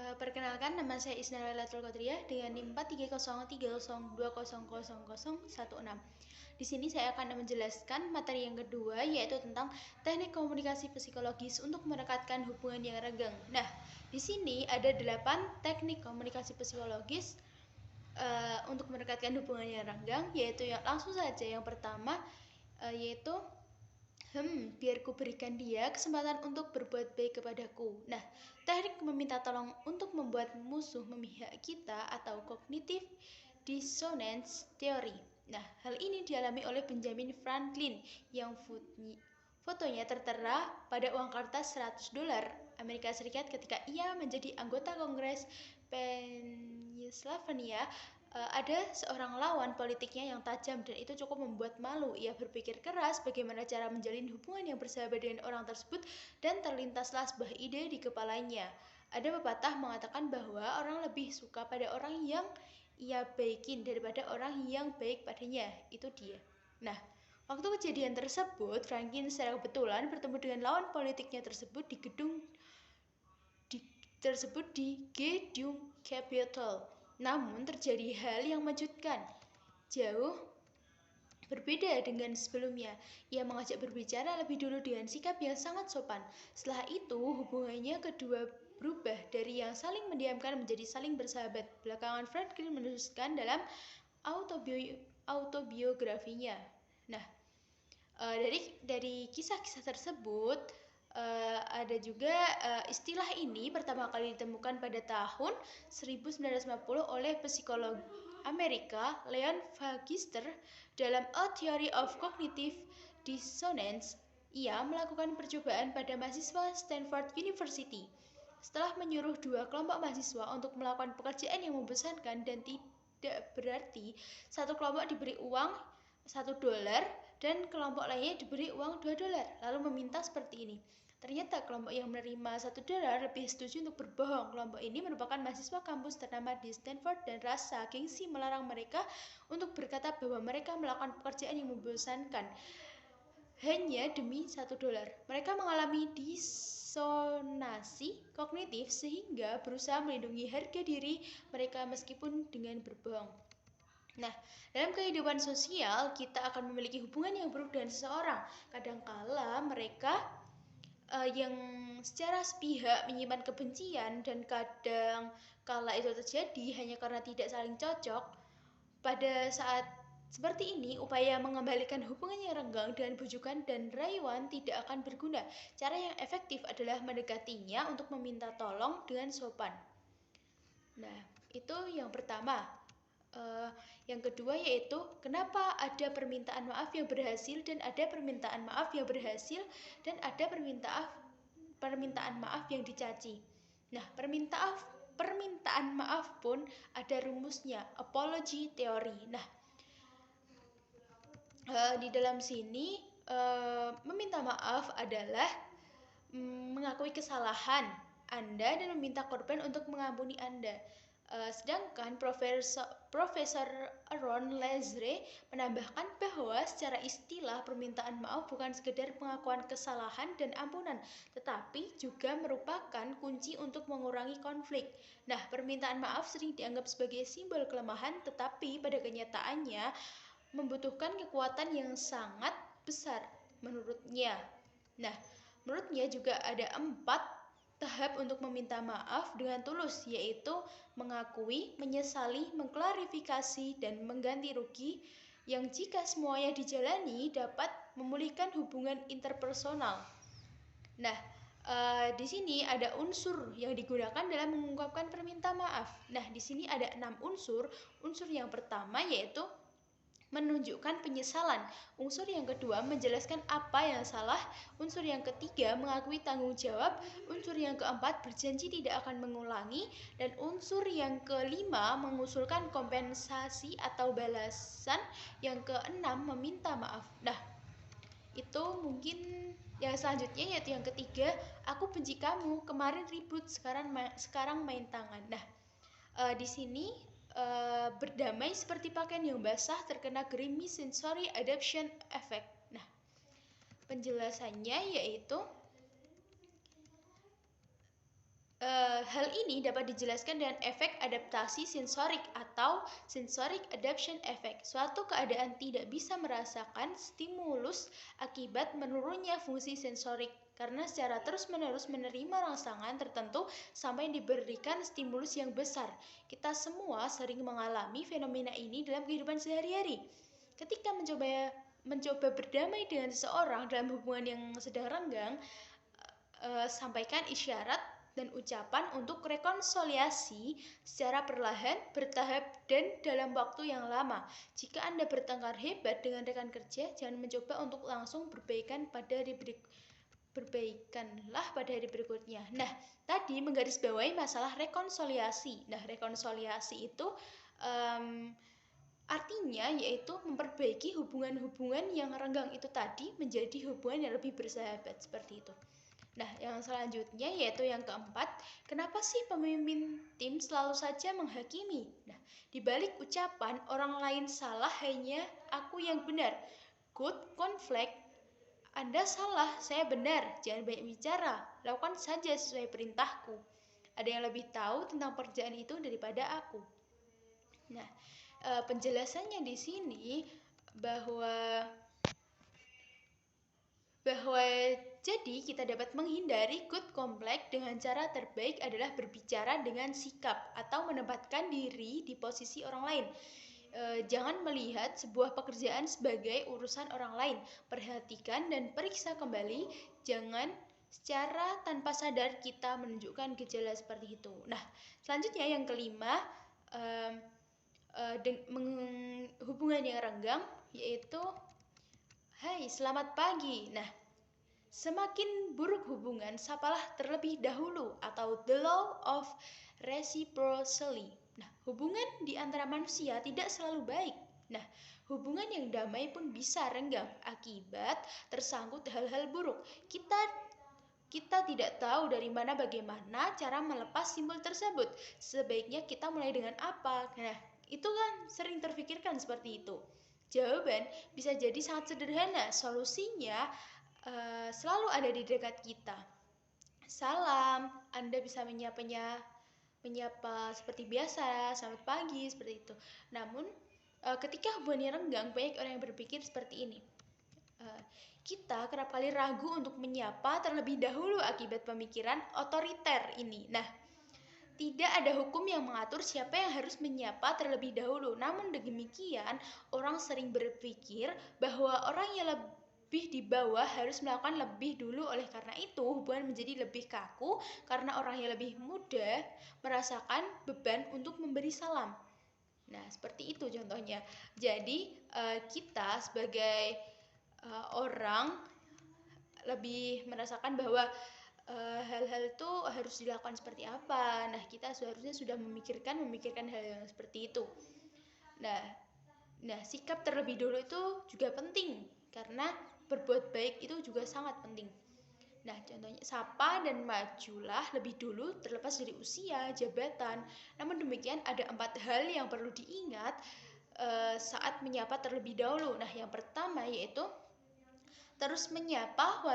Perkenalkan, nama saya Isna Lailatul Qatriyah dengan NIM 430302000016. Di sini saya akan menjelaskan materi yang kedua, yaitu tentang teknik komunikasi psikologis untuk merekatkan hubungan yang renggang. Nah, di sini ada 8 teknik komunikasi psikologis untuk merekatkan hubungan yang renggang, yaitu langsung saja yang pertama, yaitu biar ku berikan dia kesempatan untuk berbuat baik kepadaku. Nah, teknik meminta tolong untuk membuat musuh memihak kita atau cognitive dissonance theory. Nah, hal ini dialami oleh Benjamin Franklin yang fotonya tertera pada uang kertas $100 Amerika Serikat ketika ia menjadi anggota Kongres Pennsylvania. Ada seorang lawan politiknya yang tajam dan itu cukup membuat malu. Ia berpikir keras bagaimana cara menjalin hubungan yang bersahabat dengan orang tersebut dan terlintaslah sebuah ide di kepalanya. Ada pepatah mengatakan bahwa orang lebih suka pada orang yang ia baikin daripada orang yang baik padanya. Itu dia. Nah, waktu kejadian tersebut, Franklin secara kebetulan bertemu dengan lawan politiknya tersebut di gedung di Gedung Capitol. Namun terjadi hal yang mengejutkan. Jauh berbeda dengan sebelumnya. Ia mengajak berbicara lebih dulu dengan sikap yang sangat sopan. Setelah itu, hubungannya kedua berubah dari yang saling mendiamkan menjadi saling bersahabat. Belakangan Franklin menuliskan dalam autobiografinya. Nah, dari kisah-kisah tersebut, ada juga istilah ini pertama kali ditemukan pada tahun 1950 oleh psikolog Amerika Leon Pfeister dalam A Theory of Cognitive Dissonance. Ia melakukan percobaan pada mahasiswa Stanford University. Setelah menyuruh 2 kelompok mahasiswa untuk melakukan pekerjaan yang membosankan dan tidak berarti, satu kelompok diberi uang $1 dan kelompok lainnya diberi uang $2, lalu meminta seperti ini. Ternyata kelompok yang menerima $1 lebih setuju untuk berbohong. Kelompok ini merupakan mahasiswa kampus ternama di Stanford dan rasa gengsi melarang mereka untuk berkata bahwa mereka melakukan pekerjaan yang membosankan hanya demi $1. Mereka mengalami disonansi kognitif sehingga berusaha melindungi harga diri mereka meskipun dengan berbohong. Nah, dalam kehidupan sosial kita akan memiliki hubungan yang buruk dengan seseorang. Kadangkala mereka yang secara sepihak menyimpan kebencian dan kadang kala itu terjadi hanya karena tidak saling cocok. Pada saat seperti ini, upaya mengembalikan hubungan yang renggang dengan bujukan dan rayuan tidak akan berguna. Cara yang efektif adalah mendekatinya untuk meminta tolong dengan sopan. Nah, itu yang pertama. Yang kedua yaitu kenapa ada permintaan maaf yang berhasil dan ada permintaan maaf yang berhasil dan ada permintaan maaf yang dicaci. Nah, permintaan maaf pun ada rumusnya, apology theory. Nah, di dalam sini meminta maaf adalah mengakui kesalahan Anda dan meminta korban untuk mengampuni Anda. Sedangkan Profesor Aaron Lazare menambahkan bahwa secara istilah permintaan maaf bukan sekedar pengakuan kesalahan dan ampunan, tetapi juga merupakan kunci untuk mengurangi konflik. Nah, permintaan maaf sering dianggap sebagai simbol kelemahan, tetapi pada kenyataannya membutuhkan kekuatan yang sangat besar menurutnya. Nah, menurutnya juga ada 4 tahap untuk meminta maaf dengan tulus, yaitu mengakui, menyesali, mengklarifikasi, dan mengganti rugi, yang jika semuanya dijalani dapat memulihkan hubungan interpersonal. Nah, di sini ada unsur yang digunakan dalam mengungkapkan permintaan maaf. Nah, di sini ada 6 unsur. Unsur yang pertama yaitu menunjukkan penyesalan. Unsur yang kedua menjelaskan apa yang salah. Unsur yang ketiga mengakui tanggung jawab. Unsur yang keempat berjanji tidak akan mengulangi. Dan unsur yang kelima mengusulkan kompensasi atau balasan. Yang keenam meminta maaf. Nah, itu mungkin yang selanjutnya yaitu yang ketiga, aku benci kamu, kemarin ribut, sekarang main tangan. Nah, di sini berdamai seperti pakaian yang basah terkena grimy sensory adaptation effect. Nah, penjelasannya yaitu Hal ini dapat dijelaskan dengan efek adaptasi sensorik atau sensoric adaptation effect, suatu keadaan tidak bisa merasakan stimulus akibat menurunnya fungsi sensorik karena secara terus-menerus menerima rangsangan tertentu sampai diberikan stimulus yang besar. Kita semua sering mengalami fenomena ini dalam kehidupan sehari-hari. Ketika mencoba berdamai dengan seseorang dalam hubungan yang sedang renggang, sampaikan isyarat dan ucapan untuk rekonsiliasi secara perlahan, bertahap, dan dalam waktu yang lama. Jika Anda bertengkar hebat dengan rekan kerja, jangan mencoba untuk langsung berbaikanlah pada hari berikutnya. Nah, tadi menggarisbawahi masalah rekonsiliasi. Nah, rekonsiliasi itu artinya yaitu memperbaiki hubungan-hubungan yang renggang itu tadi menjadi hubungan yang lebih bersahabat, seperti itu. Nah, yang selanjutnya yaitu yang keempat, kenapa sih pemimpin tim selalu saja menghakimi? Nah, di balik ucapan orang lain salah hanya aku yang benar. Good conflict, Anda salah, saya benar. Jangan banyak bicara, lakukan saja sesuai perintahku. Ada yang lebih tahu tentang pekerjaan itu daripada aku. Nah, penjelasannya di sini bahwa jadi kita dapat menghindari good conflict dengan cara terbaik adalah berbicara dengan sikap atau menempatkan diri di posisi orang lain. Jangan melihat sebuah pekerjaan sebagai urusan orang lain. Perhatikan dan periksa kembali. Jangan secara tanpa sadar kita menunjukkan gejala seperti itu. Nah, selanjutnya yang kelima, hubungan yang renggang yaitu hai, selamat pagi. Nah, semakin buruk hubungan, sapalah terlebih dahulu atau the law of reciprocity. Nah, hubungan di antara manusia tidak selalu baik. Nah, hubungan yang damai pun bisa renggang akibat tersangkut hal-hal buruk. Kita tidak tahu dari mana bagaimana cara melepas simbol tersebut. Sebaiknya kita mulai dengan apa? Nah, itu kan sering terfikirkan seperti itu. Jawaban bisa jadi sangat sederhana. Solusinya selalu ada di dekat kita. Salam, Anda bisa menyapa seperti biasa, selamat pagi, seperti itu. Namun, ketika hubungannya renggang, banyak orang yang berpikir seperti ini. Kita kerap kali ragu untuk menyapa terlebih dahulu akibat pemikiran otoriter ini. Nah, tidak ada hukum yang mengatur siapa yang harus menyapa terlebih dahulu. Namun demikian, orang sering berpikir bahwa orang yang lebih di bawah harus melakukan lebih dulu. Oleh karena itu, hubungan menjadi lebih kaku karena orang yang lebih muda merasakan beban untuk memberi salam. Nah, seperti itu contohnya. Jadi, kita sebagai orang lebih merasakan bahwa hal-hal itu harus dilakukan seperti apa. Nah, kita seharusnya sudah memikirkan hal yang seperti itu. Nah, sikap terlebih dulu itu juga penting karena berbuat baik itu juga sangat penting. Nah, contohnya sapa dan majulah lebih dulu terlepas dari usia, jabatan. Namun demikian ada 4 hal yang perlu diingat saat menyapa terlebih dahulu. Nah, yang pertama yaitu terus menyapa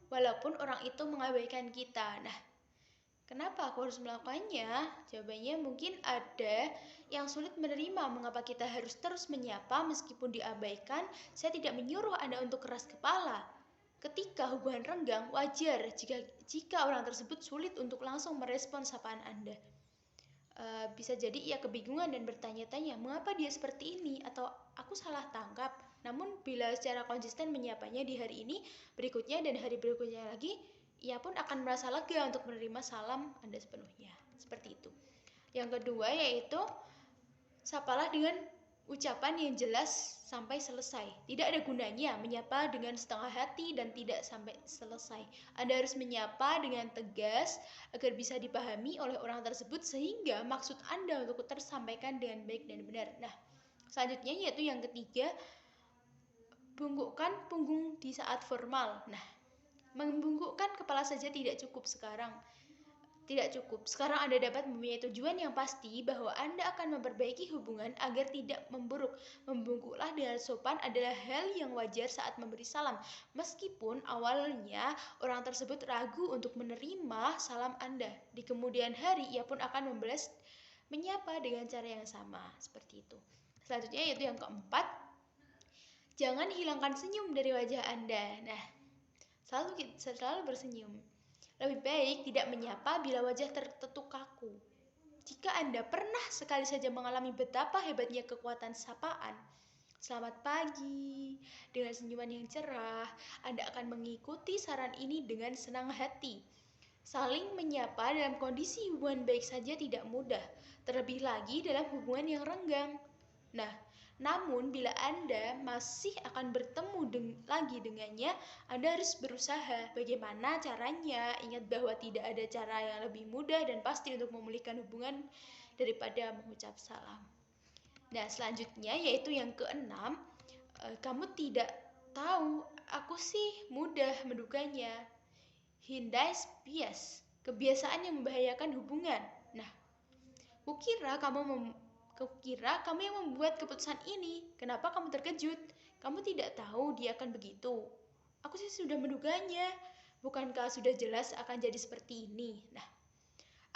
walaupun orang itu mengabaikan kita. Nah, kenapa aku harus melakukannya? Jawabannya mungkin ada yang sulit menerima mengapa kita harus terus menyapa meskipun diabaikan. Saya tidak menyuruh Anda untuk keras kepala. Ketika hubungan renggang, wajar jika orang tersebut sulit untuk langsung merespon sapaan Anda. Bisa jadi ia kebingungan dan bertanya-tanya, mengapa dia seperti ini? Atau aku salah tangkap? Namun bila secara konsisten menyapanya di hari ini, berikutnya dan hari berikutnya lagi, ia pun akan merasa lega untuk menerima salam Anda sepenuhnya. Seperti itu. Yang kedua yaitu, sapalah dengan ucapan yang jelas sampai selesai. Tidak ada gunanya menyapa dengan setengah hati dan tidak sampai selesai. Anda harus menyapa dengan tegas agar bisa dipahami oleh orang tersebut sehingga maksud Anda untuk tersampaikan dengan baik dan benar. Nah, selanjutnya yaitu yang ketiga, bungkukkan punggung di saat formal. Nah, membungkukkan kepala saja tidak cukup sekarang. tidak cukup. Sekarang Anda dapat mempunyai tujuan yang pasti bahwa Anda akan memperbaiki hubungan agar tidak memburuk. Membungkuklah dengan sopan adalah hal yang wajar saat memberi salam. Meskipun awalnya orang tersebut ragu untuk menerima salam Anda. Di kemudian hari ia pun akan membalas menyapa dengan cara yang sama. Seperti itu. Selanjutnya yaitu yang keempat, jangan hilangkan senyum dari wajah Anda. Nah, selalu bersenyum. Lebih baik tidak menyapa bila wajah tertutup kaku. Jika Anda pernah sekali saja mengalami betapa hebatnya kekuatan sapaan, selamat pagi, dengan senyuman yang cerah, Anda akan mengikuti saran ini dengan senang hati. Saling menyapa dalam kondisi hubungan baik saja tidak mudah, terlebih lagi dalam hubungan yang renggang. Nah, namun bila Anda masih akan bertemu lagi dengannya, Anda harus berusaha. Bagaimana caranya? Ingat bahwa tidak ada cara yang lebih mudah dan pasti untuk memulihkan hubungan daripada mengucap salam. Nah, selanjutnya yaitu yang keenam, kamu tidak tahu, aku sih mudah menduganya. Hindai bias, kebiasaan yang membahayakan hubungan. Nah, kukira kamu yang membuat keputusan ini. Kenapa kamu terkejut? Kamu tidak tahu dia akan begitu. Aku sih sudah menduganya. Bukankah sudah jelas akan jadi seperti ini? Nah,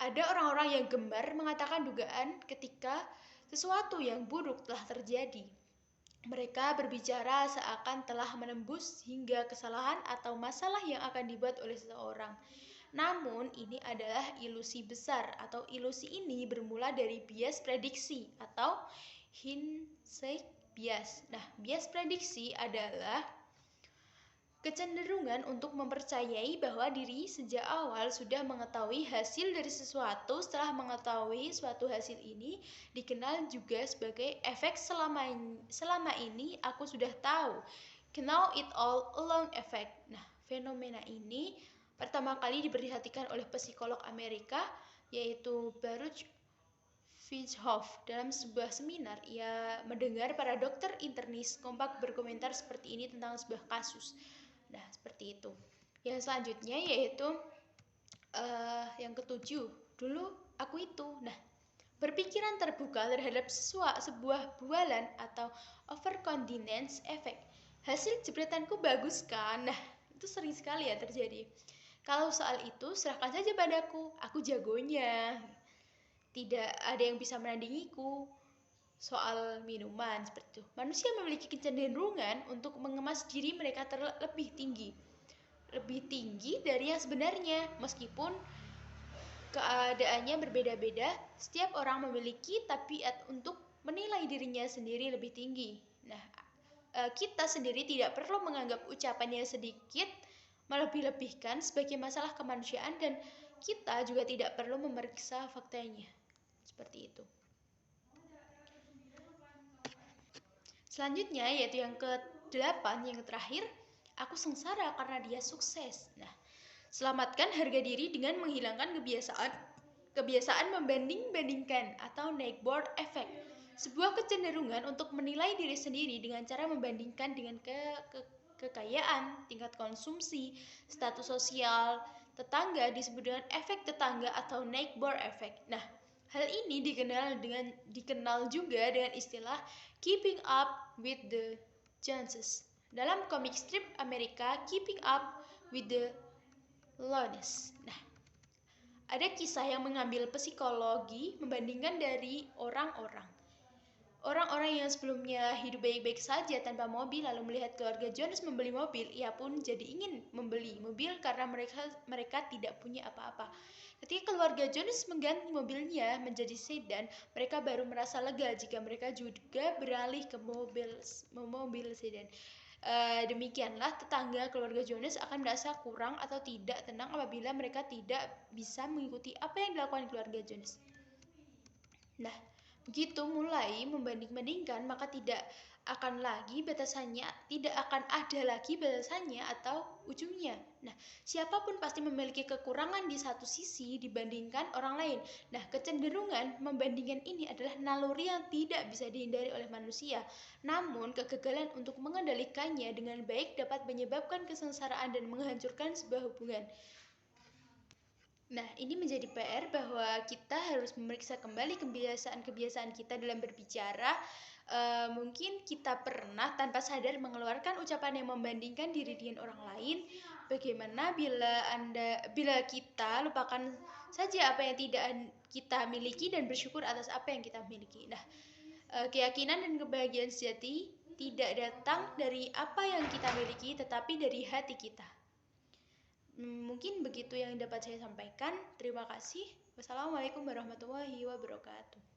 ada orang-orang yang gemar mengatakan dugaan ketika sesuatu yang buruk telah terjadi. Mereka berbicara seakan telah menembus hingga kesalahan atau masalah yang akan dibuat oleh seseorang. Namun, ini adalah ilusi besar atau ilusi ini bermula dari bias prediksi atau hindsight bias. Nah, bias prediksi adalah kecenderungan untuk mempercayai bahwa diri sejak awal sudah mengetahui hasil dari sesuatu. Setelah mengetahui suatu hasil ini dikenal juga sebagai efek selama ini aku sudah tahu. Know it all along effect. Nah, fenomena ini pertama kali diperhatikan oleh psikolog Amerika yaitu Baruch Virchow. Dalam sebuah seminar, ia mendengar para dokter internis kompak berkomentar seperti ini tentang sebuah kasus. Nah, seperti itu. Yang selanjutnya yaitu yang ketujuh, dulu aku itu. Nah, berpikiran terbuka terhadap sebuah bualan atau overconfidence effect. Hasil jepretanku bagus kan? Nah, itu sering sekali ya terjadi. Kalau soal itu, serahkan saja padaku. Aku jagonya. Tidak ada yang bisa menandingiku. Soal minuman seperti itu. Manusia memiliki kecenderungan untuk mengemas diri mereka terlebih tinggi. Lebih tinggi dari yang sebenarnya. Meskipun keadaannya berbeda-beda, setiap orang memiliki tabiat untuk menilai dirinya sendiri lebih tinggi. Nah, kita sendiri tidak perlu menganggap ucapannya sedikit melebih-lebihkan sebagai masalah kemanusiaan dan kita juga tidak perlu memeriksa faktanya. Seperti itu. Selanjutnya yaitu yang ke-8, yang terakhir, aku sengsara karena dia sukses. Nah, selamatkan harga diri dengan menghilangkan kebiasaan membanding-bandingkan atau Neighbor effect. Sebuah kecenderungan untuk menilai diri sendiri dengan cara membandingkan dengan kekayaan, tingkat konsumsi, status sosial, tetangga disebut dengan efek tetangga atau neighbor effect. Nah, hal ini dikenal juga dengan istilah keeping up with the Joneses. Dalam komik strip Amerika, Keeping Up with the Joneses. Nah, ada kisah yang mengambil psikologi membandingkan dari orang-orang. Orang-orang yang sebelumnya hidup baik-baik saja tanpa mobil lalu melihat keluarga Jones membeli mobil, ia pun jadi ingin membeli mobil karena mereka tidak punya apa-apa. Ketika keluarga Jones mengganti mobilnya menjadi sedan, mereka baru merasa lega jika mereka juga beralih ke mobil sedan. Demikianlah tetangga keluarga Jones akan merasa kurang atau tidak tenang apabila mereka tidak bisa mengikuti apa yang dilakukan keluarga Jones. Nah, begitu mulai membanding-bandingkan, maka tidak akan ada lagi batasannya atau ujungnya. Nah, siapapun pasti memiliki kekurangan di satu sisi dibandingkan orang lain. Nah, kecenderungan membandingkan ini adalah naluri yang tidak bisa dihindari oleh manusia. Namun, kegagalan untuk mengendalikannya dengan baik dapat menyebabkan kesengsaraan dan menghancurkan sebuah hubungan. Nah, ini menjadi PR bahwa kita harus memeriksa kembali kebiasaan-kebiasaan kita dalam berbicara. Mungkin kita pernah tanpa sadar mengeluarkan ucapan yang membandingkan diri dengan orang lain. Bagaimana bila kita lupakan saja apa yang tidak kita miliki dan bersyukur atas apa yang kita miliki. Nah, keyakinan dan kebahagiaan sejati tidak datang dari apa yang kita miliki, tetapi dari hati kita. Mungkin begitu yang dapat saya sampaikan. Terima kasih. Wassalamualaikum warahmatullahi wabarakatuh.